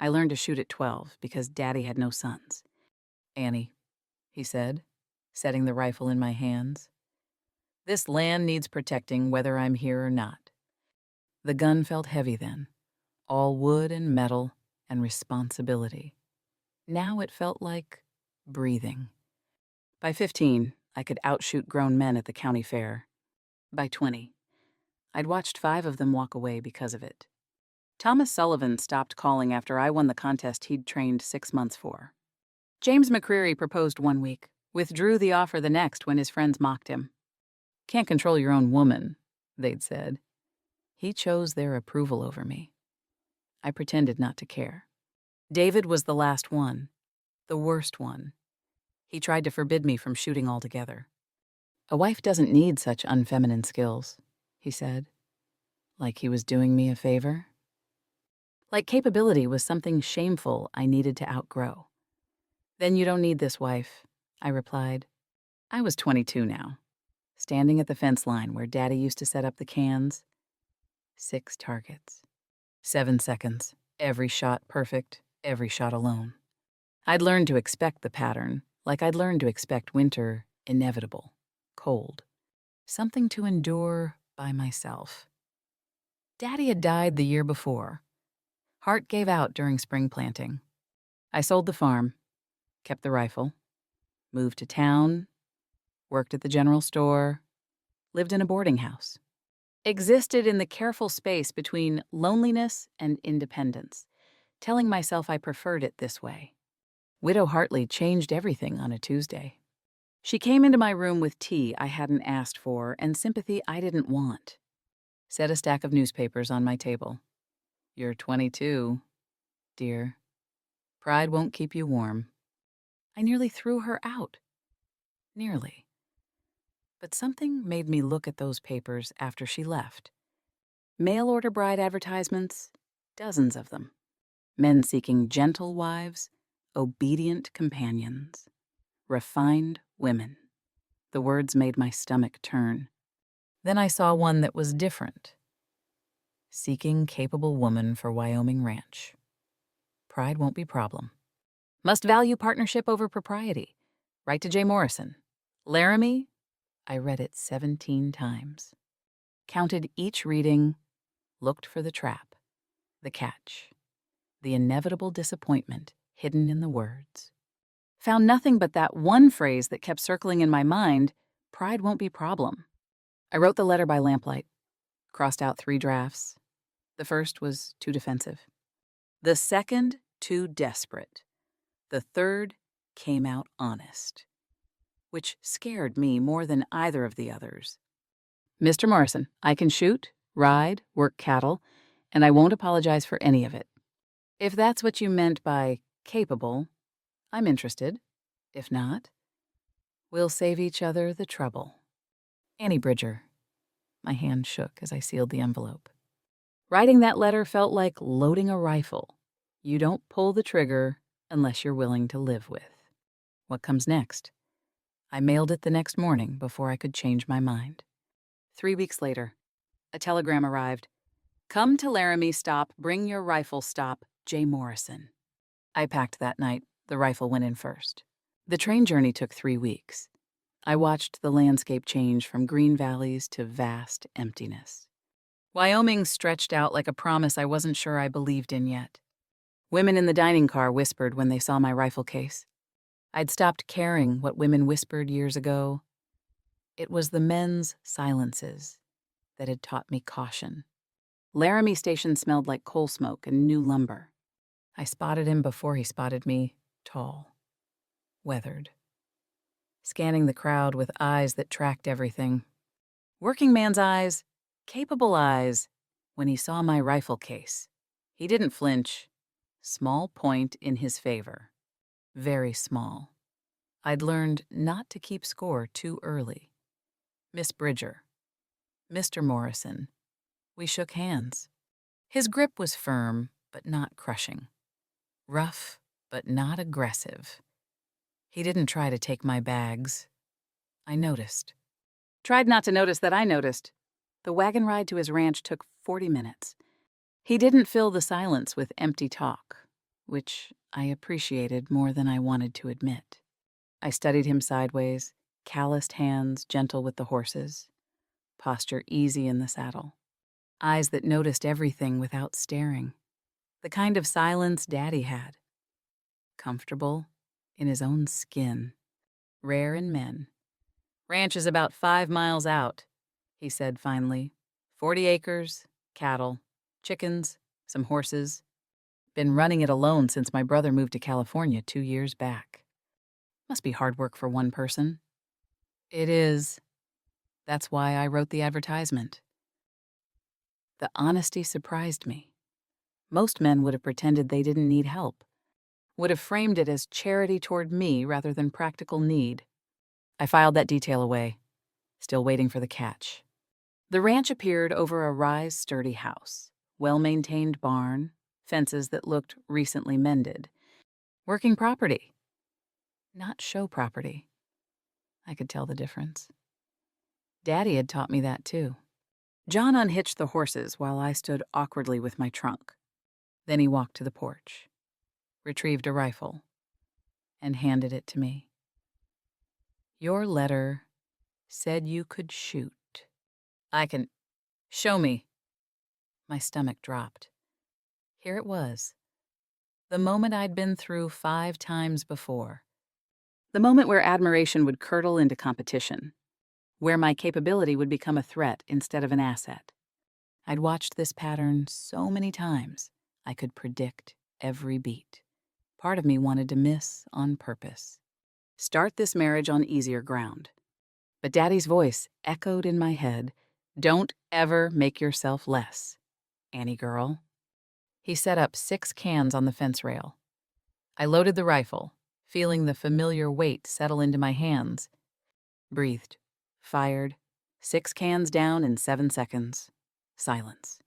I learned to shoot at 12 because Daddy had no sons. Annie, he said, setting the rifle in my hands. This land needs protecting whether I'm here or not. The gun felt heavy then, all wood and metal and responsibility. Now it felt like breathing. By 15, I could outshoot grown men at the county fair. By 20, I'd watched 5 of them walk away because of it. Thomas Sullivan stopped calling after I won the contest he'd trained 6 months for. James McCreary proposed one week, withdrew the offer the next when his friends mocked him. Can't control your own woman, they'd said. He chose their approval over me. I pretended not to care. David was the last one, the worst one. He tried to forbid me from shooting altogether. A wife doesn't need such unfeminine skills, he said. Like he was doing me a favor? Like capability was something shameful I needed to outgrow. Then you don't need this, wife, I replied. I was 22 now, standing at the fence line where Daddy used to set up the cans. 6 targets. 7 seconds. Every shot perfect, every shot alone. I'd learned to expect the pattern, like I'd learned to expect winter inevitable, cold. Something to endure by myself. Daddy had died the year before. Heart gave out during spring planting. I sold the farm, kept the rifle, moved to town, worked at the general store, lived in a boarding house. Existed in the careful space between loneliness and independence, telling myself I preferred it this way. Widow Hartley changed everything on a Tuesday. She came into my room with tea I hadn't asked for and sympathy I didn't want. Set a stack of newspapers on my table. You're 22, dear. Pride won't keep you warm. I nearly threw her out. Nearly. But something made me look at those papers after she left. Mail-order bride advertisements, dozens of them. Men seeking gentle wives, obedient companions, refined women. The words made my stomach turn. Then I saw one that was different. Seeking capable woman for Wyoming ranch. Pride won't be problem. Must value partnership over propriety. Write to Jay Morrison. Laramie? I read it 17 times. Counted each reading, looked for the trap, the catch, the inevitable disappointment hidden in the words. Found nothing but that one phrase that kept circling in my mind, pride won't be problem. I wrote the letter by lamplight, crossed out 3 drafts. The first was too defensive. The second, too desperate. The third came out honest, which scared me more than either of the others. Mr. Morrison, I can shoot, ride, work cattle, and I won't apologize for any of it. If that's what you meant by capable, I'm interested. If not, we'll save each other the trouble. Annie Bridger. My hand shook as I sealed the envelope. Writing that letter felt like loading a rifle. You don't pull the trigger unless you're willing to live with. What comes next? I mailed it the next morning before I could change my mind. 3 weeks later, a telegram arrived. Come to Laramie, stop, bring your rifle, stop, Jay Morrison. I packed that night. The rifle went in first. The train journey took 3 weeks. I watched the landscape change from green valleys to vast emptiness. Wyoming stretched out like a promise I wasn't sure I believed in yet. Women in the dining car whispered when they saw my rifle case. I'd stopped caring what women whispered years ago. It was the men's silences that had taught me caution. Laramie Station smelled like coal smoke and new lumber. I spotted him before he spotted me, tall, weathered. Scanning the crowd with eyes that tracked everything. Working man's eyes, capable eyes, when he saw my rifle case. He didn't flinch. Small point in his favor. Very small. I'd learned not to keep score too early. Miss Bridger. Mr. Morrison. We shook hands. His grip was firm, but not crushing. Rough, but not aggressive. He didn't try to take my bags. I noticed. Tried not to notice that I noticed. The wagon ride to his ranch took 40 minutes. He didn't fill the silence with empty talk. which I appreciated more than I wanted to admit. I studied him sideways, calloused hands gentle with the horses, posture easy in the saddle, eyes that noticed everything without staring, the kind of silence Daddy had. Comfortable in his own skin, rare in men. "Ranch is about 5 miles out," he said finally. 40 acres, cattle, chickens, some horses. Been running it alone since my brother moved to California 2 years back. Must be hard work for one person. It is. That's why I wrote the advertisement. The honesty surprised me. Most men would have pretended they didn't need help, would have framed it as charity toward me rather than practical need. I filed that detail away, still waiting for the catch. The ranch appeared over a rise-sturdy house, well-maintained barn, fences that looked recently mended. Working property. Not show property. I could tell the difference. Daddy had taught me that too. John unhitched the horses while I stood awkwardly with my trunk. Then he walked to the porch, retrieved a rifle, and handed it to me. "Your letter said you could shoot. I can... Show me." My stomach dropped. Here it was. The moment I'd been through 5 times before. The moment where admiration would curdle into competition, where my capability would become a threat instead of an asset. I'd watched this pattern so many times, I could predict every beat. Part of me wanted to miss on purpose. Start this marriage on easier ground. But Daddy's voice echoed in my head, "Don't ever make yourself less, Annie girl." He set up 6 cans on the fence rail. I loaded the rifle, feeling the familiar weight settle into my hands. Breathed, fired, 6 cans down in 7 seconds. Silence.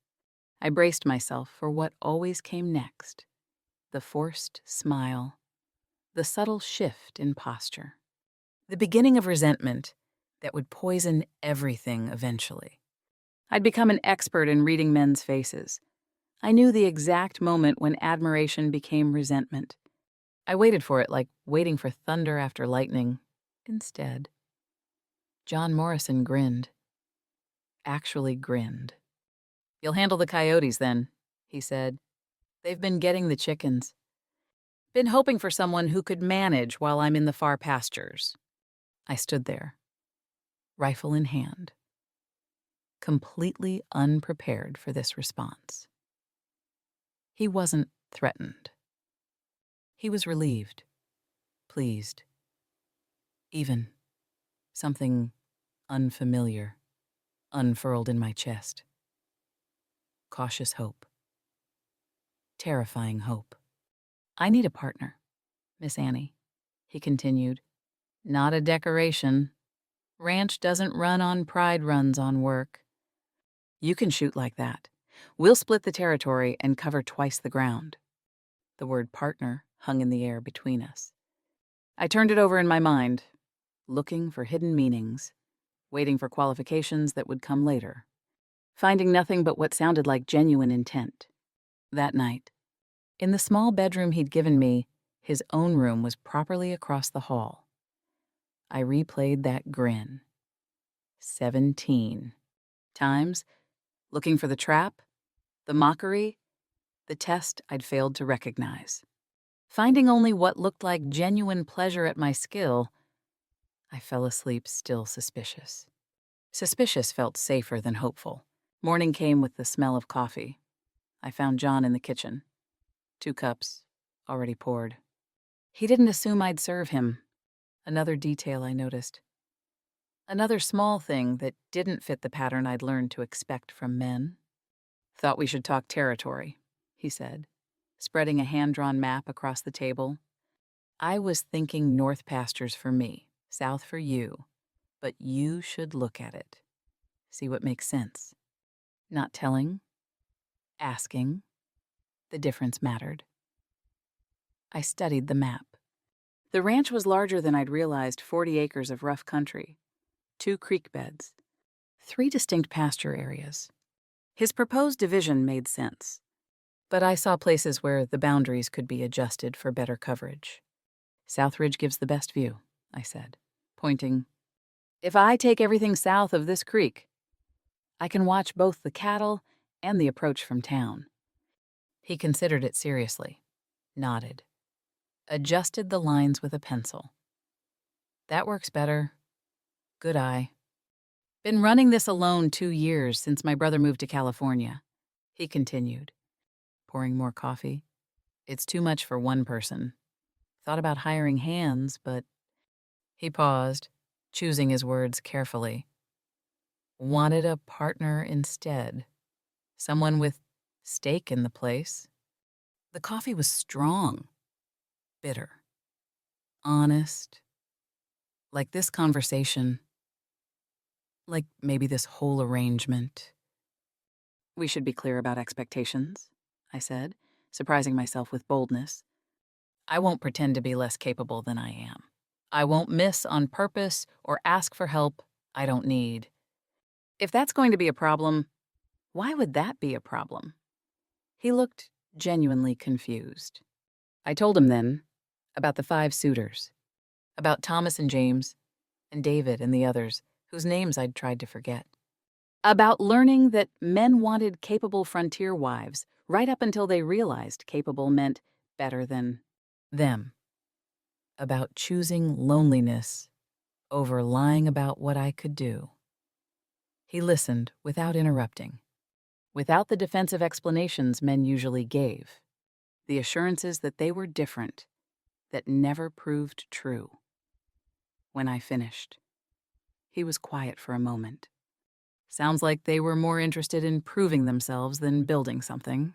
I braced myself for what always came next. The forced smile. The subtle shift in posture. The beginning of resentment that would poison everything eventually. I'd become an expert in reading men's faces. I knew the exact moment when admiration became resentment. I waited for it like waiting for thunder after lightning. Instead, John Morrison grinned. Actually grinned. "You'll handle the coyotes then," he said. "They've been getting the chickens. Been hoping for someone who could manage while I'm in the far pastures." I stood there, rifle in hand, completely unprepared for this response. He wasn't threatened. He was relieved, pleased, even something unfamiliar unfurled in my chest. Cautious hope. Terrifying hope. "I need a partner, Miss Annie," he continued. "Not a decoration. Ranch doesn't run on pride runs on work. You can shoot like that. We'll split the territory and cover twice the ground." The word partner hung in the air between us. I turned it over in my mind, looking for hidden meanings, waiting for qualifications that would come later, finding nothing but what sounded like genuine intent. That night, in the small bedroom he'd given me, his own room was properly across the hall. I replayed that grin. 17 times, looking for the trap, the mockery, the test I'd failed to recognize. Finding only what looked like genuine pleasure at my skill, I fell asleep still suspicious. Suspicious felt safer than hopeful. Morning came with the smell of coffee. I found John in the kitchen. 2 cups, already poured. He didn't assume I'd serve him. Another detail I noticed. Another small thing that didn't fit the pattern I'd learned to expect from men. "Thought we should talk territory," he said, spreading a hand-drawn map across the table. "I was thinking north pastures for me, south for you, but you should look at it. See what makes sense." Not telling, asking, the difference mattered. I studied the map. The ranch was larger than I'd realized. 40 acres of rough country, 2 creek beds, 3 distinct pasture areas. His proposed division made sense. But I saw places where the boundaries could be adjusted for better coverage. Southridge gives the best view, I said, pointing. If I take everything south of this creek, I can watch both the cattle and the approach from town. He considered it seriously, nodded, adjusted the lines with a pencil. That works better. Good eye. Been running this alone 2 years since my brother moved to California, he continued, pouring more coffee. It's too much for one person. Thought about hiring hands, but he paused, choosing his words carefully. Wanted a partner instead. Someone with stake in the place. The coffee was strong, bitter, honest. Like this conversation. Like maybe this whole arrangement. We should be clear about expectations, I said, surprising myself with boldness. I won't pretend to be less capable than I am. I won't miss on purpose or ask for help I don't need. If that's going to be a problem, why would that be a problem? He looked genuinely confused. I told him then about the 5 suitors, about Thomas and James, and David and the others, whose names I'd tried to forget. About learning that men wanted capable frontier wives right up until they realized capable meant better than them. About choosing loneliness over lying about what I could do. He listened without interrupting, without the defensive explanations men usually gave, the assurances that they were different, that never proved true. When I finished, he was quiet for a moment. Sounds like they were more interested in proving themselves than building something,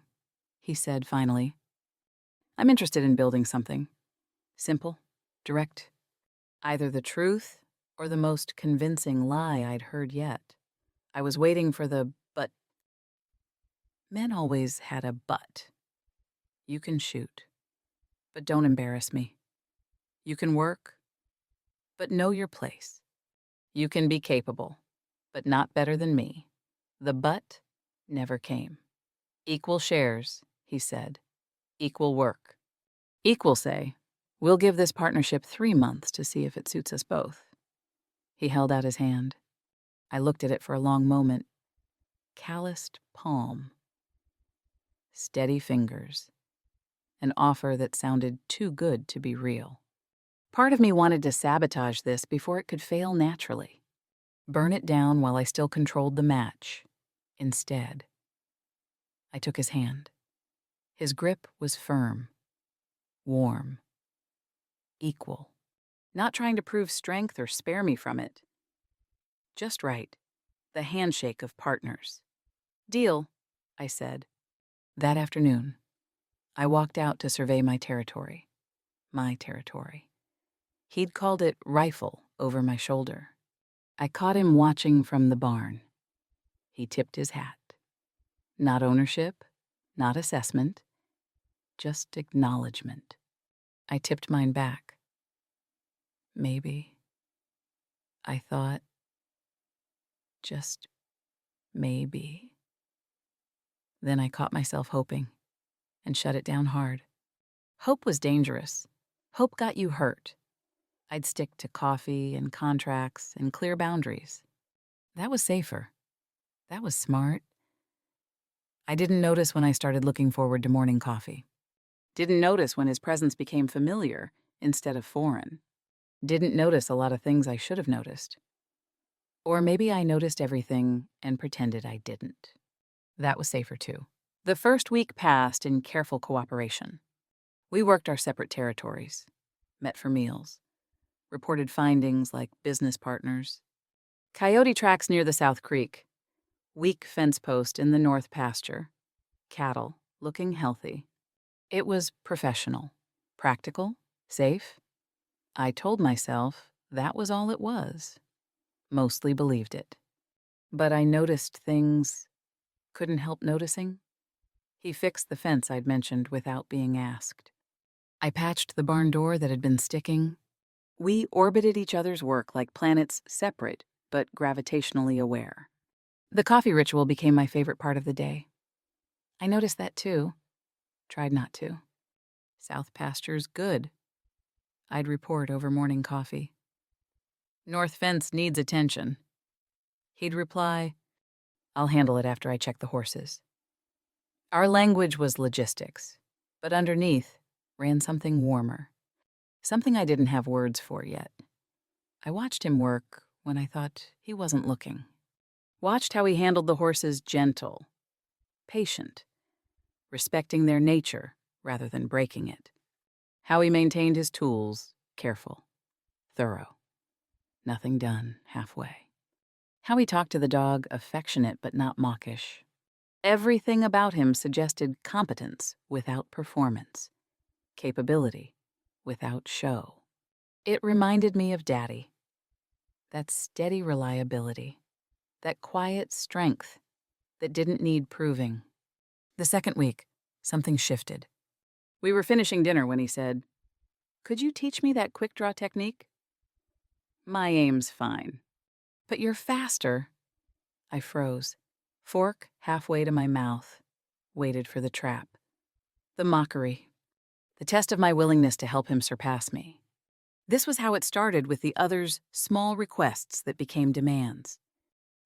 he said finally. I'm interested in building something. Simple, direct. Either the truth or the most convincing lie I'd heard yet. I was waiting for the but. Men always had a but. You can shoot, but don't embarrass me. You can work, but know your place. You can be capable, but not better than me. The but never came. Equal shares, he said. Equal work. Equal say, we'll give this partnership 3 months to see if it suits us both. He held out his hand. I looked at it for a long moment. Calloused palm. Steady fingers. An offer that sounded too good to be real. Part of me wanted to sabotage this before it could fail naturally. Burn it down while I still controlled the match. Instead, I took his hand. His grip was firm, warm, equal. Not trying to prove strength or spare me from it. Just right. The handshake of partners. Deal, I said. That afternoon, I walked out to survey my territory. My territory. He'd called it rifle over my shoulder. I caught him watching from the barn. He tipped his hat. Not ownership, not assessment, just acknowledgement. I tipped mine back. Maybe. I thought. Just maybe. Then I caught myself hoping and shut it down hard. Hope was dangerous. Hope got you hurt. I'd stick to coffee and contracts and clear boundaries. That was safer. That was smart. I didn't notice when I started looking forward to morning coffee. Didn't notice when his presence became familiar instead of foreign. Didn't notice a lot of things I should have noticed. Or maybe I noticed everything and pretended I didn't. That was safer too. The first week passed in careful cooperation. We worked our separate territories, met for meals, reported findings like business partners. Coyote tracks near the South Creek. Weak fence post in the north pasture. Cattle, looking healthy. It was professional, practical, safe. I told myself that was all it was. Mostly believed it. But I noticed things couldn't help noticing. He fixed the fence I'd mentioned without being asked. I patched the barn door that had been sticking. We orbited each other's work like planets separate but gravitationally aware. The coffee ritual became my favorite part of the day. I noticed that too. Tried not to. South pasture's good, I'd report over morning coffee. North fence needs attention. He'd reply, I'll handle it after I check the horses. Our language was logistics, but underneath ran something warmer, something I didn't have words for yet. I watched him work when I thought he wasn't looking. Watched how he handled the horses gentle, patient, respecting their nature rather than breaking it. How he maintained his tools, careful, thorough. Nothing done halfway. How he talked to the dog, affectionate but not mawkish. Everything about him suggested competence without performance, capability without show. It reminded me of Daddy. That steady reliability, that quiet strength that didn't need proving. The second week, something shifted. We were finishing dinner when he said, "Could you teach me that quick draw technique?" My aim's fine. But you're faster. I froze, fork halfway to my mouth, waited for the trap. The mockery. The test of my willingness to help him surpass me. This was how it started with the other's small requests that became demands.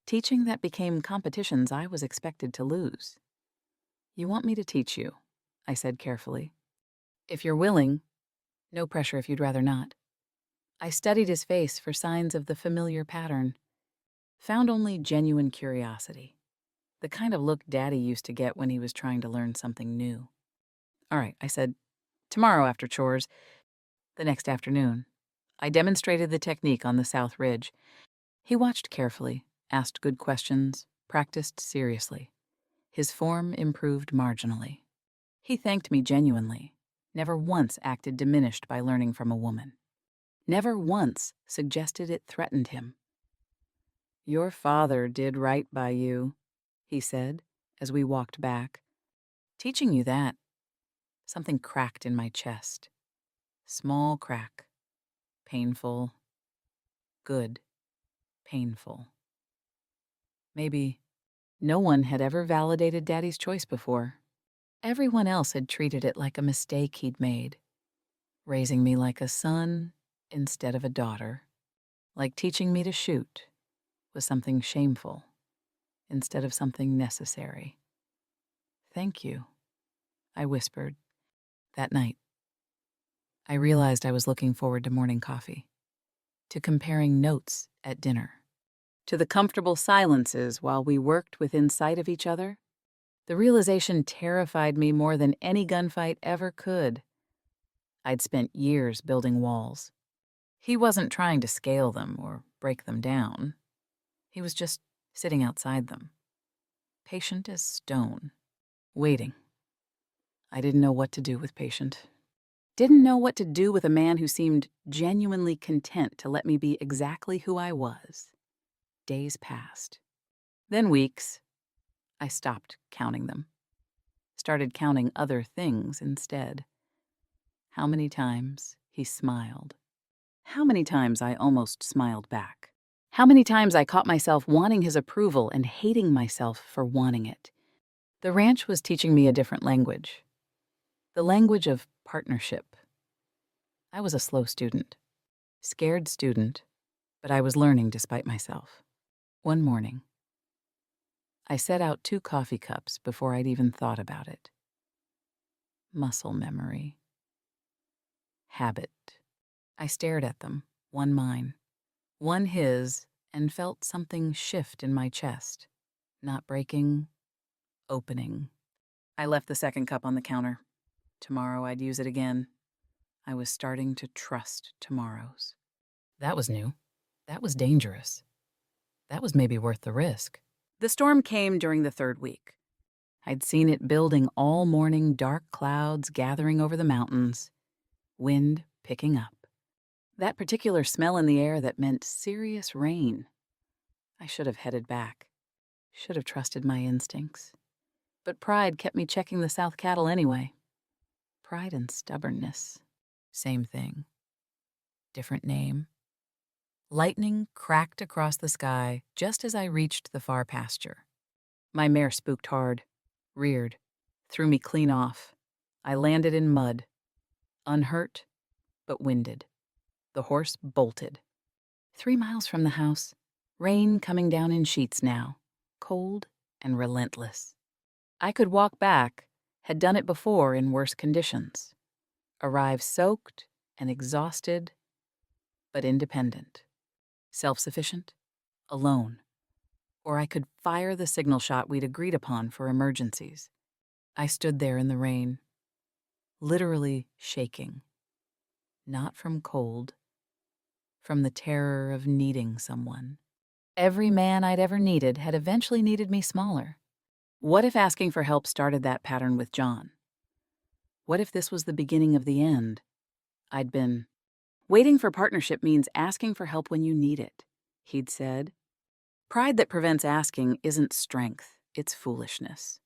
Teaching that became competitions I was expected to lose. You want me to teach you, I said carefully. If you're willing, no pressure if you'd rather not. I studied his face for signs of the familiar pattern. Found only genuine curiosity. The kind of look Daddy used to get when he was trying to learn something new. All right, I said, tomorrow after chores. The next afternoon, I demonstrated the technique on the South Ridge. He watched carefully, asked good questions, practiced seriously. His form improved marginally. He thanked me genuinely, never once acted diminished by learning from a woman. Never once suggested it threatened him. Your father did right by you, he said as we walked back. Teaching you that, something cracked in my chest. Small crack. Painful. Good. Painful. Maybe no one had ever validated Daddy's choice before. Everyone else had treated it like a mistake he'd made. Raising me like a son instead of a daughter. Like teaching me to shoot was something shameful instead of something necessary. Thank you, I whispered. That night, I realized I was looking forward to morning coffee, to comparing notes at dinner, to the comfortable silences while we worked within sight of each other. The realization terrified me more than any gunfight ever could. I'd spent years building walls. He wasn't trying to scale them or break them down. He was just sitting outside them, patient as stone, waiting. I didn't know what to do with patient. Didn't know what to do with a man who seemed genuinely content to let me be exactly who I was. Days passed. Then weeks. I stopped counting them. Started counting other things instead. How many times he smiled. How many times I almost smiled back. How many times I caught myself wanting his approval and hating myself for wanting it. The ranch was teaching me a different language. The language of partnership. I was a slow student. Scared student, but I was learning despite myself. One morning, I set out 2 coffee cups before I'd even thought about it. Muscle memory. Habit. I stared at them, one mine, one his, and felt something shift in my chest. Not breaking, opening. I left the second cup on the counter. Tomorrow I'd use it again. I was starting to trust tomorrows. That was new. That was dangerous. That was maybe worth the risk. The storm came during the 3rd week. I'd seen it building all morning, dark clouds gathering over the mountains, wind picking up. That particular smell in the air that meant serious rain. I should have headed back. Should have trusted my instincts. But pride kept me checking the South cattle anyway. Pride and stubbornness. Same thing. Different name. Lightning cracked across the sky just as I reached the far pasture. My mare spooked hard, reared, threw me clean off. I landed in mud, unhurt, but winded. The horse bolted. 3 miles from the house, rain coming down in sheets now, cold and relentless. I could walk back, had done it before in worse conditions. Arrive soaked and exhausted, but independent. Self-sufficient, alone. Or I could fire the signal shot we'd agreed upon for emergencies. I stood there in the rain, literally shaking. Not from cold, from the terror of needing someone. Every man I'd ever needed had eventually needed me smaller. What if asking for help started that pattern with John? What if this was the beginning of the end? I'd been, "Waiting for partnership means asking for help when you need it," he'd said. Pride that prevents asking isn't strength, it's foolishness.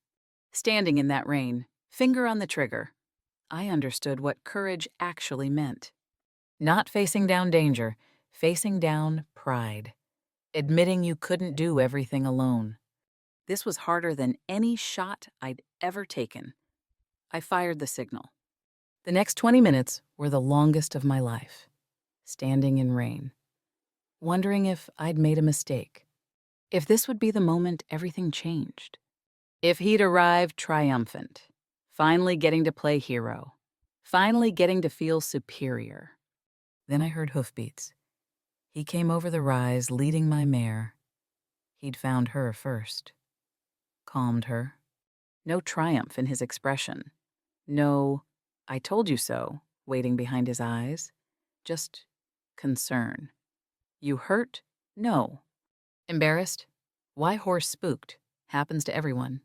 Standing in that rain, finger on the trigger, I understood what courage actually meant. Not facing down danger, facing down pride. Admitting you couldn't do everything alone. This was harder than any shot I'd ever taken. I fired the signal. The next 20 minutes were the longest of my life. Standing in rain. Wondering if I'd made a mistake. If this would be the moment everything changed. If he'd arrived triumphant. Finally getting to play hero. Finally getting to feel superior. Then I heard hoofbeats. He came over the rise, leading my mare. He'd found her first. Calmed her. No triumph in his expression. No, "I told you so," waiting behind his eyes. Just concern. "You hurt?" "No." Embarrassed? "Why horse spooked? Happens to everyone."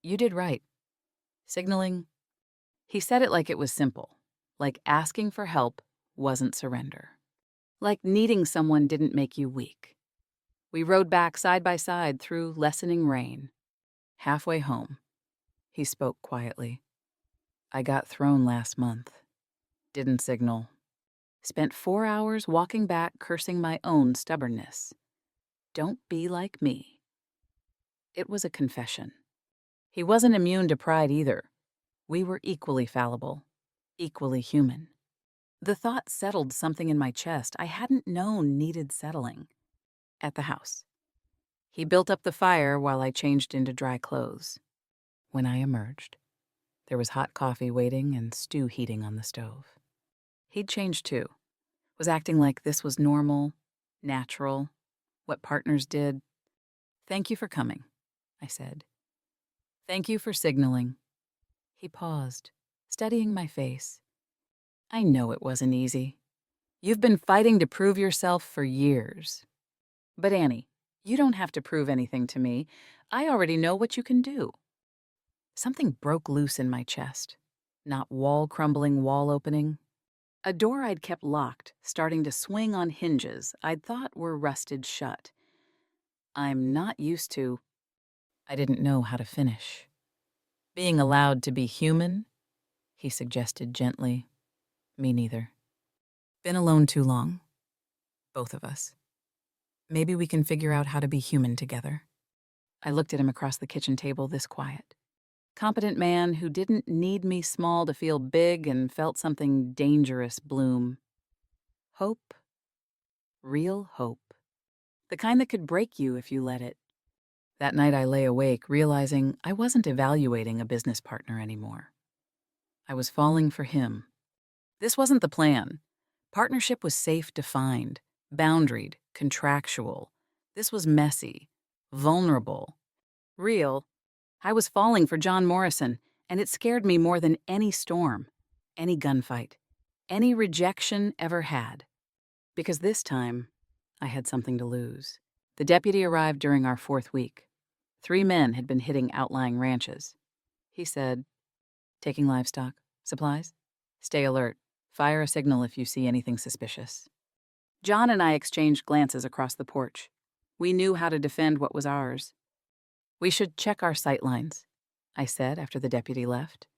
"You did right." Signaling? He said it like it was simple. Like asking for help wasn't surrender. Like needing someone didn't make you weak. We rode back side by side through lessening rain. Halfway home, he spoke quietly. "I got thrown last month. Didn't signal. Spent 4 hours walking back cursing my own stubbornness. Don't be like me." It was a confession. He wasn't immune to pride either. We were equally fallible, equally human. The thought settled something in my chest I hadn't known needed settling. At the house. He built up the fire while I changed into dry clothes. When I emerged, there was hot coffee waiting and stew heating on the stove. He'd changed too. Was acting like this was normal, natural, what partners did. "Thank you for coming," I said. "Thank you for signaling." He paused, studying my face. "I know it wasn't easy. You've been fighting to prove yourself for years. But Annie, you don't have to prove anything to me. I already know what you can do." Something broke loose in my chest. Not wall-crumbling wall opening. A door I'd kept locked, starting to swing on hinges I'd thought were rusted shut. I'm not used to. I didn't know how to finish. "Being allowed to be human?" he suggested gently. Me neither. Been alone too long. Both of us. Maybe we can figure out how to be human together. I looked at him across the kitchen table this quiet. Competent man who didn't need me small to feel big and felt something dangerous bloom. Hope. Real hope. The kind that could break you if you let it. That night I lay awake, realizing I wasn't evaluating a business partner anymore. I was falling for him. This wasn't the plan. Partnership was safe defined, boundaried, contractual. This was messy, vulnerable, real. I was falling for John Morrison, and it scared me more than any storm, any gunfight, any rejection ever had. Because this time, I had something to lose. The deputy arrived during our 4th week. 3 men had been hitting outlying ranches. He said, "Taking livestock, supplies? Stay alert. Fire a signal if you see anything suspicious." John and I exchanged glances across the porch. We knew how to defend what was ours. "We should check our sight lines," I said after the deputy left.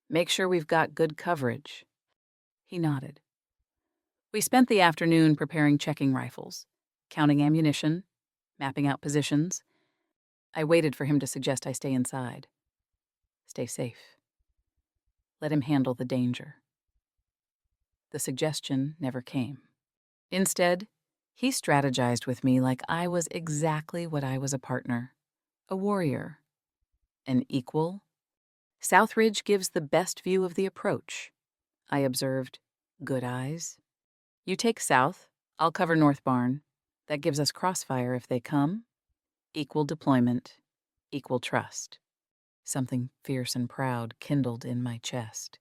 "Make sure we've got good coverage." He nodded. We spent the afternoon preparing checking rifles, counting ammunition, mapping out positions. I waited for him to suggest I stay inside. Stay safe. Let him handle the danger. The suggestion never came. Instead, he strategized with me like I was exactly what I was: a partner, a warrior, an equal. Southridge gives the best view of the approach, I observed. Good eyes. You take south, I'll cover North Barn. That gives us crossfire if they come. Equal deployment, equal trust. Something fierce and proud kindled in my chest.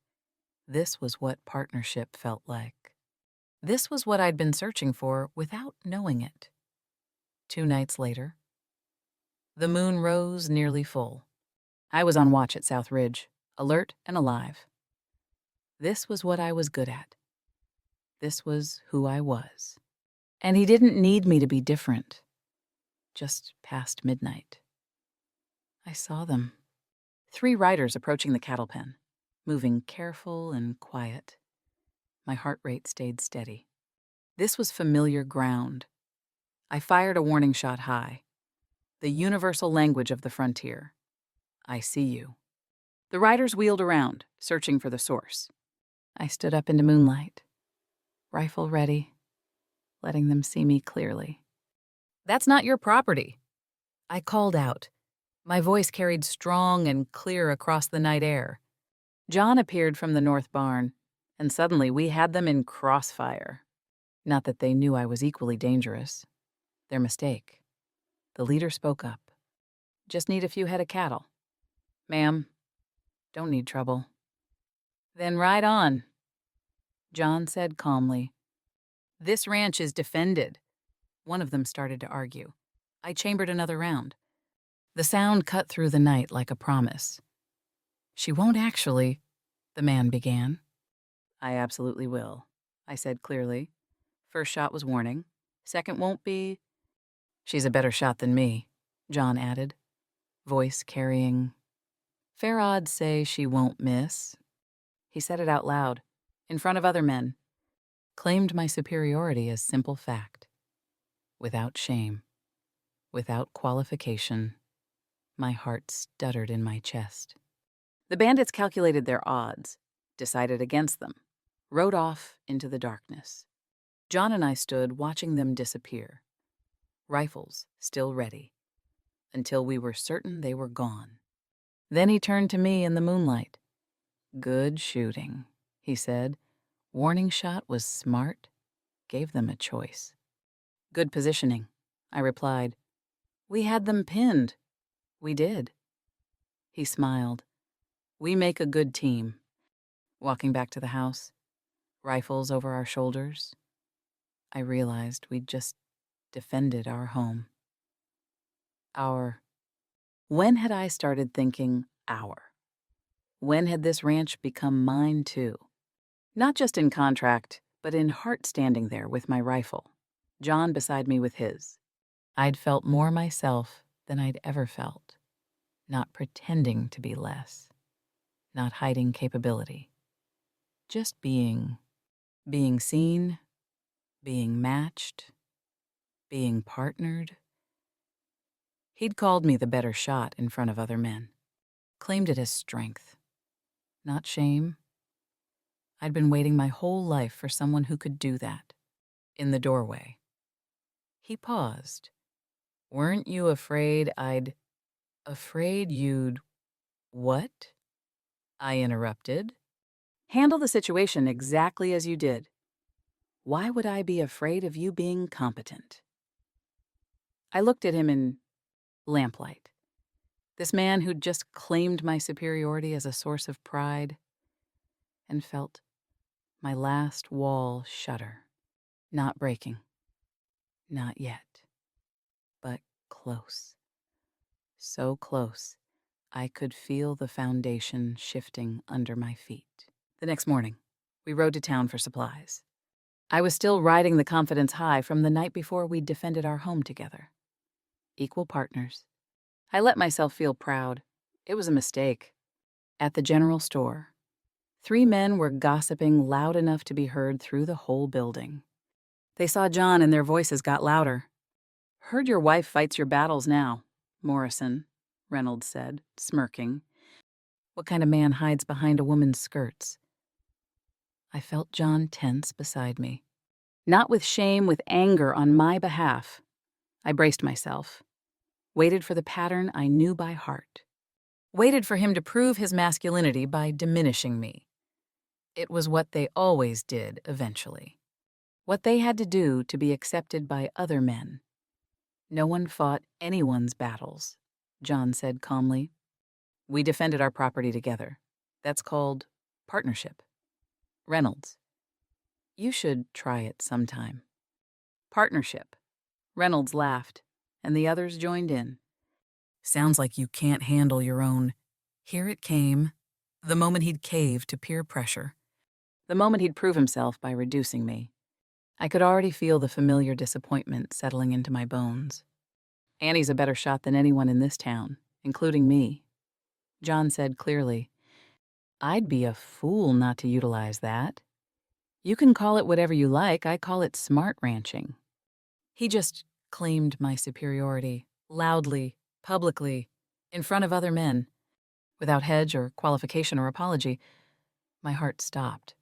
This was what partnership felt like. This was what I'd been searching for without knowing it. 2 nights later, the moon rose nearly full. I was on watch at South Ridge, alert and alive. This was what I was good at. This was who I was. And he didn't need me to be different. Just past midnight, I saw them. 3 riders approaching the cattle pen, moving careful and quiet. My heart rate stayed steady. This was familiar ground. I fired a warning shot high. The universal language of the frontier. I see you. The riders wheeled around, searching for the source. I stood up into moonlight, rifle ready, letting them see me clearly. That's not your property, I called out. My voice carried strong and clear across the night air. John appeared from the north barn, and suddenly we had them in crossfire. Not that they knew I was equally dangerous. Their mistake. The leader spoke up. Just need a few head of cattle. Ma'am, don't need trouble. Then ride on, John said calmly. This ranch is defended. One of them started to argue. I chambered another round. The sound cut through the night like a promise. She won't actually, the man began. I absolutely will, I said clearly. First shot was warning. Second won't be. She's a better shot than me, John added, voice carrying. Fair odds say she won't miss. He said it out loud, in front of other men. Claimed my superiority as simple fact. Without shame, without qualification, my heart stuttered in my chest. The bandits calculated their odds, decided against them, rode off into the darkness. John and I stood watching them disappear, rifles still ready, until we were certain they were gone. Then he turned to me in the moonlight. Good shooting, he said. Warning shot was smart, gave them a choice. Good positioning, I replied. We had them pinned. We did. He smiled. We make a good team. Walking back to the house, rifles over our shoulders, I realized we'd just defended our home. When had I started thinking our? When had this ranch become mine too? Not just in contract, but in heart, standing there with my rifle, John beside me with his. I'd felt more myself than I'd ever felt, not pretending to be less, not hiding capability, just being seen, being matched, being partnered. He'd called me the better shot in front of other men, claimed it as strength, not shame. I'd been waiting my whole life for someone who could do that. In the doorway, he paused. Weren't you afraid afraid you'd... What? I interrupted. Handle the situation exactly as you did. Why would I be afraid of you being competent? I looked at him in lamplight. This man who'd just claimed my superiority as a source of pride, and felt my last wall shudder. Not breaking. Not yet. But close. So close, I could feel the foundation shifting under my feet. The next morning, we rode to town for supplies. I was still riding the confidence high from the night before we'd defended our home together. Equal partners. I let myself feel proud. It was a mistake. At the general store, 3 men were gossiping loud enough to be heard through the whole building. They saw John and their voices got louder. Heard your wife fights your battles now, Morrison, Reynolds said, smirking. What kind of man hides behind a woman's skirts? I felt John tense beside me. Not with shame, with anger on my behalf. I braced myself. Waited for the pattern I knew by heart. Waited for him to prove his masculinity by diminishing me. It was what they always did eventually. What they had to do to be accepted by other men. No one fought anyone's battles, John said calmly. We defended our property together. That's called partnership. Reynolds. You should try it sometime. Partnership. Reynolds laughed, and the others joined in. Sounds like you can't handle your own. Here it came, the moment he'd cave to peer pressure. The moment he'd prove himself by reducing me. I could already feel the familiar disappointment settling into my bones. Annie's a better shot than anyone in this town, including me. John said clearly, I'd be a fool not to utilize that. You can call it whatever you like, I call it smart ranching. He just claimed my superiority, loudly, publicly, in front of other men. Without hedge or qualification or apology, my heart stopped.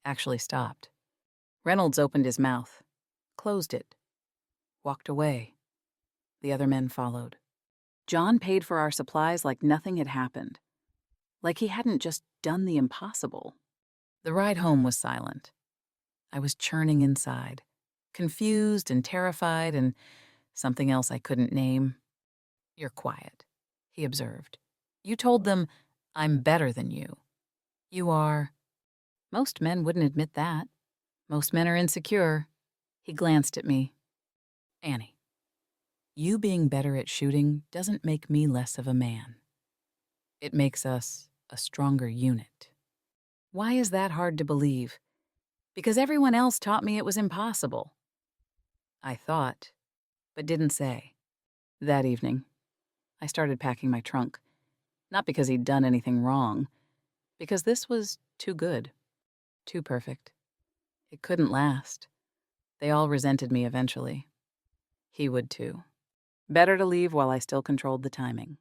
Actually stopped. Reynolds opened his mouth, closed it, walked away. The other men followed. John paid for our supplies like nothing had happened. Like he hadn't just done the impossible. The ride home was silent. I was churning inside, confused and terrified and something else I couldn't name. You're quiet, he observed. You told them, I'm better than you. You are. Most men wouldn't admit that. Most men are insecure. He glanced at me. Annie, you being better at shooting doesn't make me less of a man. It makes us a stronger unit. Why is that hard to believe? Because everyone else taught me it was impossible. I thought, but didn't say. That evening, I started packing my trunk. Not because he'd done anything wrong, because this was too good, too perfect. It couldn't last. They all resented me eventually. He would too. Better to leave while I still controlled the timing.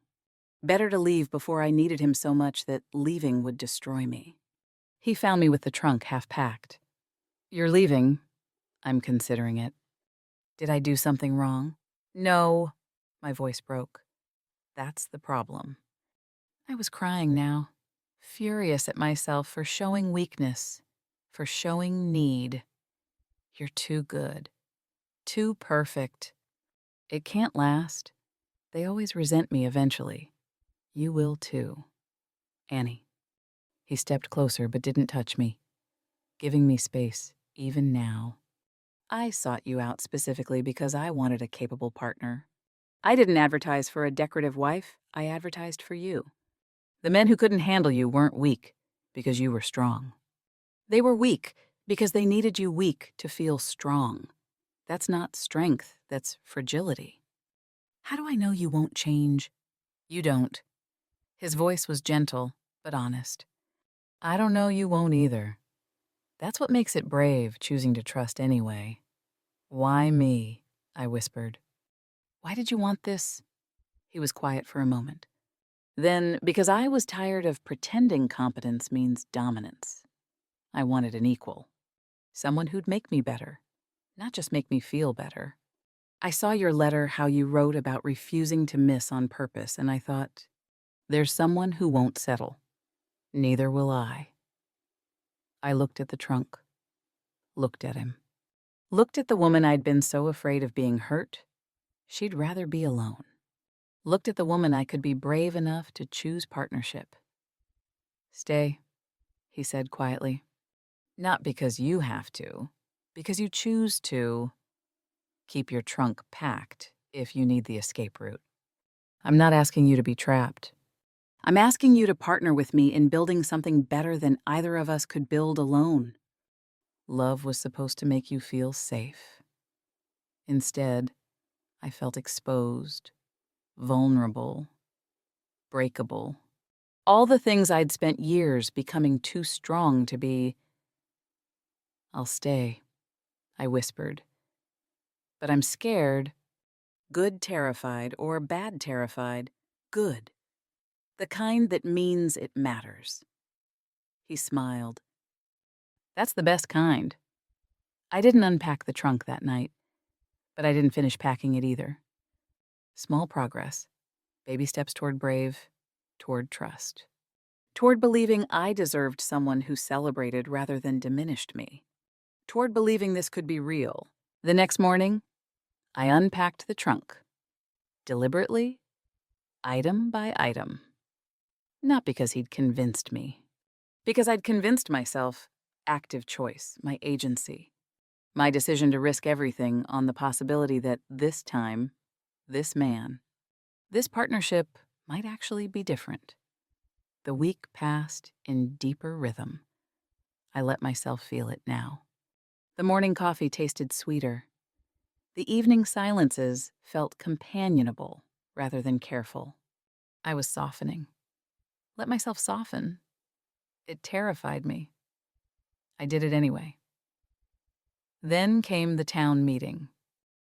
Better to leave before I needed him so much that leaving would destroy me. He found me with the trunk half packed. You're leaving. I'm considering it. Did I do something wrong? No. My voice broke. That's the problem. I was crying now, furious at myself for showing weakness, for showing need. You're too good. Too perfect. It can't last. They always resent me eventually. You will too. Annie. He stepped closer but didn't touch me, giving me space, even now. I sought you out specifically because I wanted a capable partner. I didn't advertise for a decorative wife, I advertised for you. The men who couldn't handle you weren't weak because you were strong. They were weak because they needed you weak to feel strong. That's not strength, that's fragility. How do I know you won't change? You don't. His voice was gentle, but honest. I don't know you won't either. That's what makes it brave, choosing to trust anyway. Why me? I whispered. Why did you want this? He was quiet for a moment. Then, because I was tired of pretending competence means dominance. I wanted an equal. Someone who'd make me better, not just make me feel better. I saw your letter, how you wrote about refusing to miss on purpose, and I thought, there's someone who won't settle. Neither will I. I looked at the trunk, looked at him, looked at the woman I'd been so afraid of being hurt, she'd rather be alone. Looked at the woman I could be brave enough to choose partnership. Stay, he said quietly. Not because you have to, because you choose to. Keep your trunk packed if you need the escape route. I'm not asking you to be trapped. I'm asking you to partner with me in building something better than either of us could build alone. Love was supposed to make you feel safe. Instead, I felt exposed, vulnerable, breakable. All the things I'd spent years becoming too strong to be. I'll stay, I whispered. But I'm scared. Good terrified or bad terrified. Good. The kind that means it matters. He smiled. That's the best kind. I didn't unpack the trunk that night, but I didn't finish packing it either. Small progress. Baby steps toward brave, toward trust. Toward believing I deserved someone who celebrated rather than diminished me. Toward believing this could be real. The next morning, I unpacked the trunk. Deliberately, item by item. Not because he'd convinced me. Because I'd convinced myself, active choice, my agency. My decision to risk everything on the possibility that this time, this man, this partnership might actually be different. The week passed in deeper rhythm. I let myself feel it now. The morning coffee tasted sweeter. The evening silences felt companionable rather than careful. I was softening. Let myself soften. It terrified me. I did it anyway. Then came the town meeting.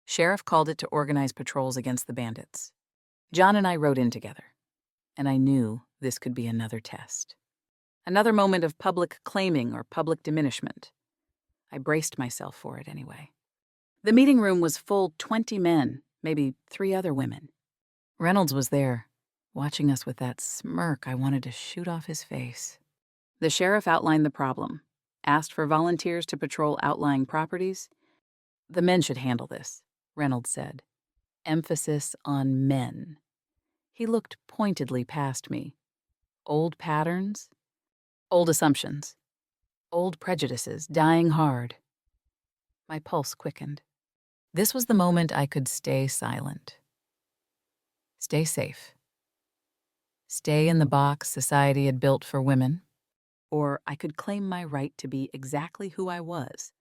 Sheriff called it to organize patrols against the bandits. John and I rode in together, and I knew this could be another test. Another moment of public claiming or public diminishment. I braced myself for it anyway. The meeting room was full 20 men, maybe 3 other women. Reynolds was there, watching us with that smirk I wanted to shoot off his face. The sheriff outlined the problem, asked for volunteers to patrol outlying properties. The men should handle this, Reynolds said. Emphasis on men. He looked pointedly past me. Old patterns, old assumptions, old prejudices dying hard. My pulse quickened. This was the moment I could stay silent. Stay safe. Stay in the box society had built for women. Or I could claim my right to be exactly who I was.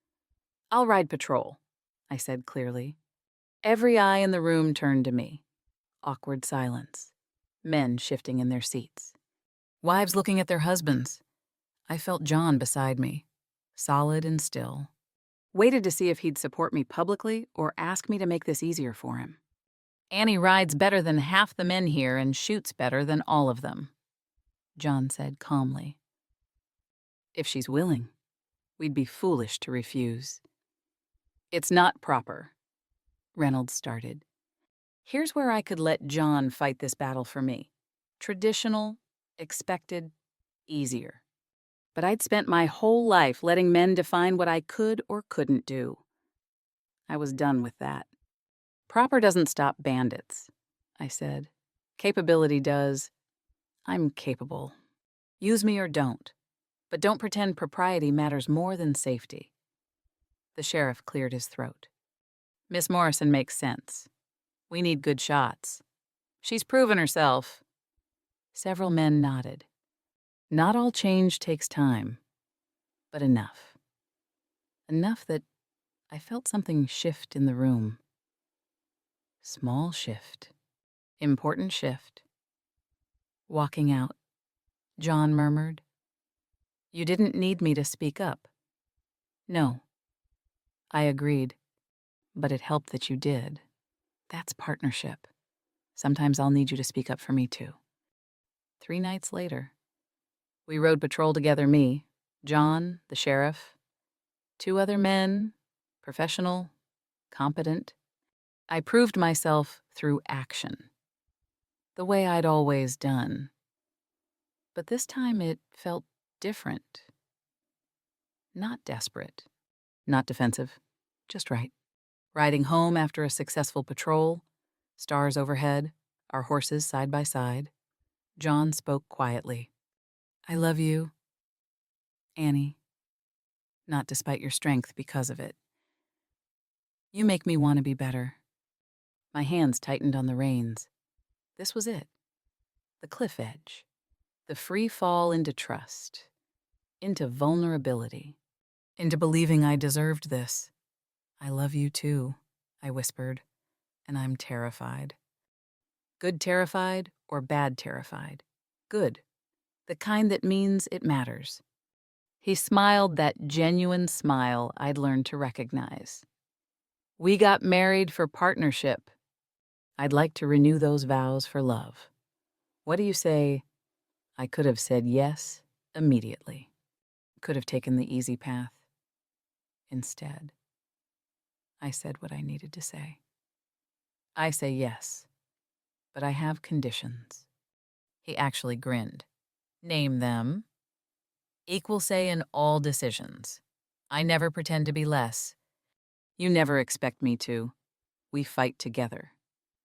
I'll ride patrol, I said clearly. Every eye in the room turned to me. Awkward silence. Men shifting in their seats. Wives looking at their husbands. I felt John beside me, solid and still. Waited to see if he'd support me publicly or ask me to make this easier for him. Annie rides better than half the men here and shoots better than all of them, John said calmly. If she's willing, we'd be foolish to refuse. It's not proper, Reynolds started. Here's where I could let John fight this battle for me. Traditional, expected, easier. But I'd spent my whole life letting men define what I could or couldn't do. I was done with that. Proper doesn't stop bandits, I said. Capability does. I'm capable. Use me or don't. But don't pretend propriety matters more than safety. The sheriff cleared his throat. Miss Morrison makes sense. We need good shots. She's proven herself. Several men nodded. Not all change takes time, but enough. Enough that I felt something shift in the room. Small shift. Important shift. Walking out, John murmured, You didn't need me to speak up. No. I agreed, but it helped that you did. That's partnership. Sometimes I'll need you to speak up for me too. 3 nights later, we rode patrol together, me, John, the sheriff, 2 other men, professional, competent. I proved myself through action, the way I'd always done. But this time it felt different. Not desperate, not defensive, just right. Riding home after a successful patrol, stars overhead, our horses side by side, John spoke quietly. I love you, Annie. Not despite your strength because of it. You make me want to be better. My hands tightened on the reins. This was it. The cliff edge. The free fall into trust. Into vulnerability. Into believing I deserved this. I love you too, I whispered, and I'm terrified. Good terrified or bad terrified? Good. The kind that means it matters. He smiled that genuine smile I'd learned to recognize. We got married for partnership. I'd like to renew those vows for love. What do you say, I could have said yes immediately, could have taken the easy path. Instead, I said what I needed to say. I say yes, but I have conditions. He actually grinned. Name them. Equal say in all decisions. I never pretend to be less. You never expect me to. We fight together,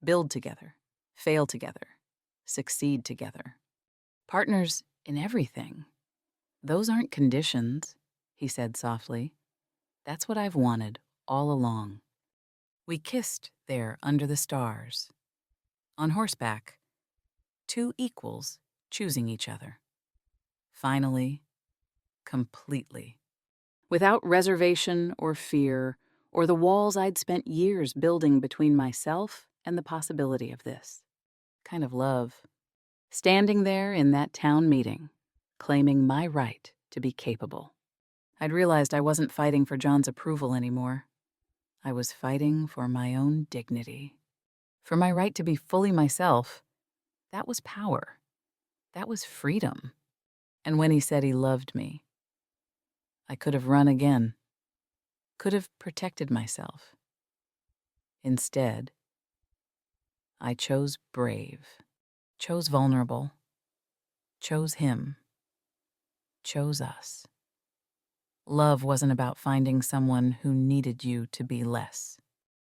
build together, fail together, succeed together. Partners in everything. Those aren't conditions, he said softly. That's what I've wanted all along. We kissed there under the stars. On horseback, two equals choosing each other. Finally, completely. Without reservation or fear, or the walls I'd spent years building between myself and the possibility of this. Kind of love. Standing there in that town meeting, claiming my right to be capable. I'd realized I wasn't fighting for John's approval anymore. I was fighting for my own dignity. For my right to be fully myself. That was power. That was freedom. And when he said he loved me, I could have run again. Could have protected myself. Instead, I chose brave, chose vulnerable, chose him, chose us. Love wasn't about finding someone who needed you to be less.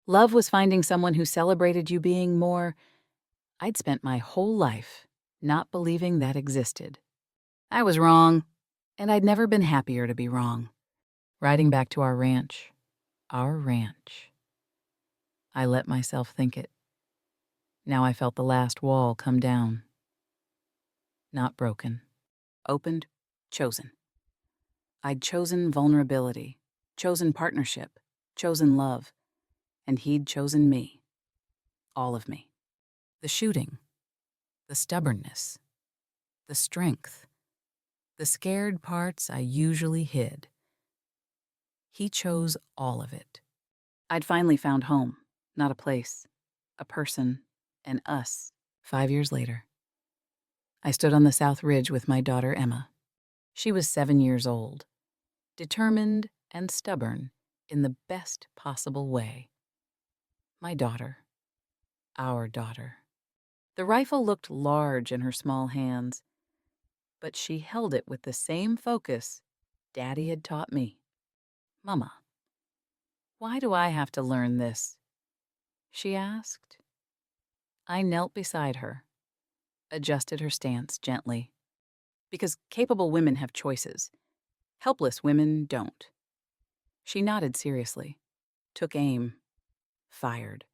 Love was finding someone who celebrated you being more. I'd spent my whole life not believing that existed. I was wrong, and I'd never been happier to be wrong. Riding back to our ranch. I let myself think it. Now I felt the last wall come down. Not broken. Opened, chosen. I'd chosen vulnerability, chosen partnership, chosen love, and he'd chosen me. All of me. The shooting, the stubbornness, the strength, the scared parts I usually hid. He chose all of it. I'd finally found home, not a place, a person, and us. 5 years later, I stood on the South Ridge with my daughter Emma. She was 7 years old, determined and stubborn in the best possible way. My daughter, our daughter. The rifle looked large in her small hands, but she held it with the same focus Daddy had taught me. Mama, why do I have to learn this? She asked. I knelt beside her, adjusted her stance gently. Because capable women have choices. Helpless women don't. She nodded seriously, took aim, fired.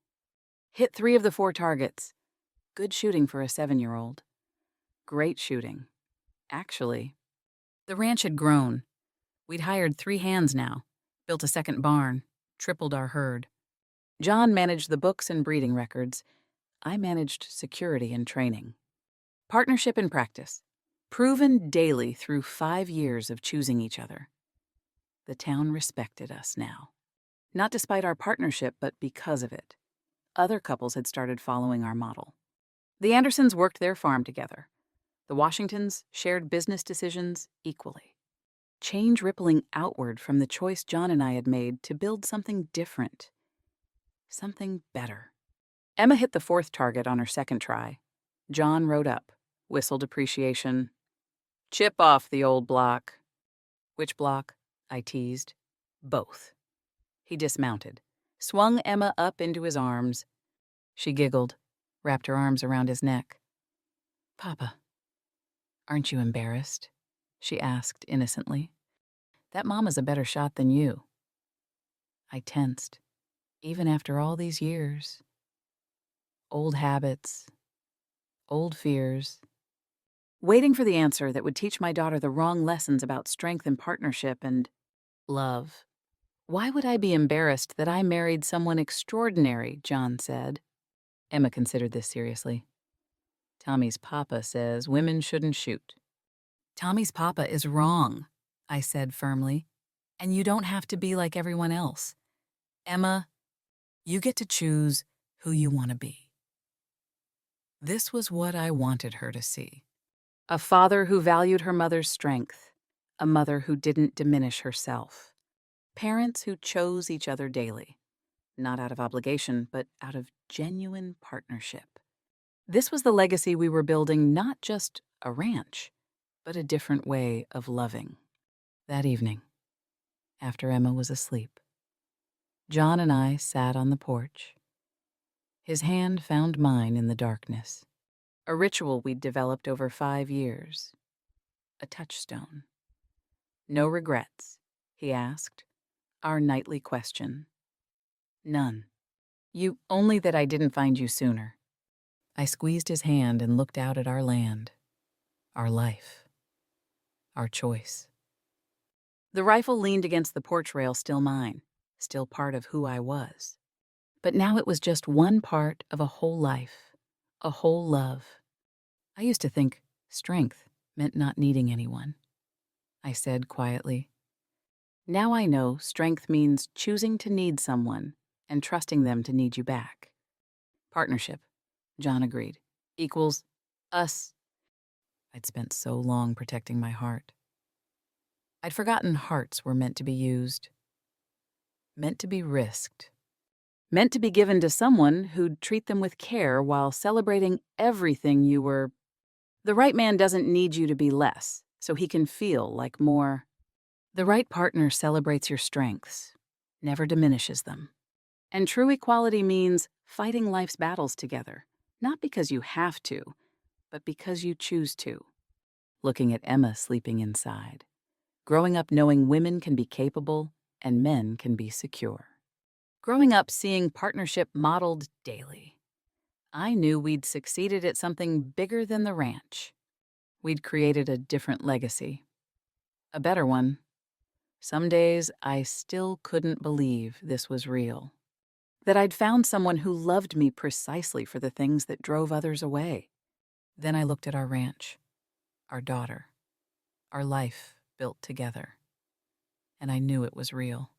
Hit 3 of the 4 targets. Good shooting for a 7-year-old. Great shooting. Actually, the ranch had grown. We'd hired 3 hands now, built a second barn, tripled our herd. John managed the books and breeding records. I managed security and training. Partnership in practice, proven daily through 5 years of choosing each other. The town respected us now. Not despite our partnership, but because of it. Other couples had started following our model. The Andersons worked their farm together. The Washingtons shared business decisions equally. Change rippling outward from the choice John and I had made to build something different. Something better. Emma hit the 4th target on her 2nd try. John rode up, whistled appreciation. Chip off the old block. Which block? I teased. Both. He dismounted, swung Emma up into his arms. She giggled, wrapped her arms around his neck. Papa, aren't you embarrassed? She asked innocently. That Mama's a better shot than you. I tensed, even after all these years. Old habits, old fears. Waiting for the answer that would teach my daughter the wrong lessons about strength and partnership and love. Why would I be embarrassed that I married someone extraordinary, John said. Emma considered this seriously. Tommy's papa says women shouldn't shoot. Tommy's papa is wrong, I said firmly, and you don't have to be like everyone else. Emma, you get to choose who you want to be. This was what I wanted her to see. A father who valued her mother's strength. A mother who didn't diminish herself. Parents who chose each other daily. Not out of obligation, but out of genuine partnership. This was the legacy we were building, not just a ranch, but a different way of loving. That evening, after Emma was asleep, John and I sat on the porch. His hand found mine in the darkness. A ritual we'd developed over 5 years. A touchstone. No regrets, he asked, our nightly question. None. Only that I didn't find you sooner. I squeezed his hand and looked out at our land, our life, our choice. The rifle leaned against the porch rail, still mine, still part of who I was. But now it was just one part of a whole life, a whole love. I used to think strength meant not needing anyone. I said quietly. Now I know strength means choosing to need someone and trusting them to need you back. Partnership, John agreed, equals us. I'd spent so long protecting my heart. I'd forgotten hearts were meant to be used, meant to be risked, meant to be given to someone who'd treat them with care while celebrating everything you were. The right man doesn't need you to be less, so he can feel like more. The right partner celebrates your strengths, never diminishes them. And true equality means fighting life's battles together, not because you have to, but because you choose to. Looking at Emma sleeping inside, growing up knowing women can be capable and men can be secure. Growing up seeing partnership modeled daily. I knew we'd succeeded at something bigger than the ranch. We'd created a different legacy. A better one. Some days I still couldn't believe this was real. That I'd found someone who loved me precisely for the things that drove others away. Then I looked at our ranch, our daughter, our life built together. And I knew it was real.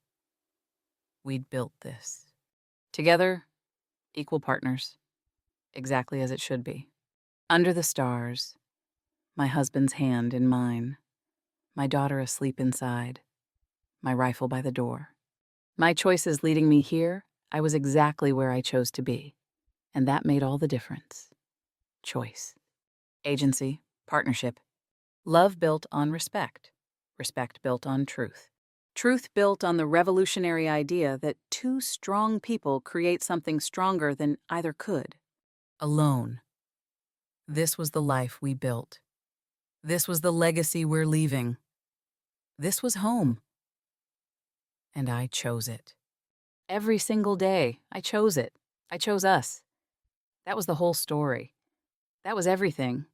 We'd built this. Together, equal partners. Exactly as it should be. Under the stars, my husband's hand in mine, my daughter asleep inside, my rifle by the door. My choices leading me here, I was exactly where I chose to be. And that made all the difference. Choice. Agency. Partnership. Love built on respect. Respect built on truth. Truth built on the revolutionary idea that two strong people create something stronger than either could. Alone. This was the life we built. This was the legacy we're leaving. This was home. And I chose it. Every single day, I chose it. I chose us. That was the whole story. That was everything.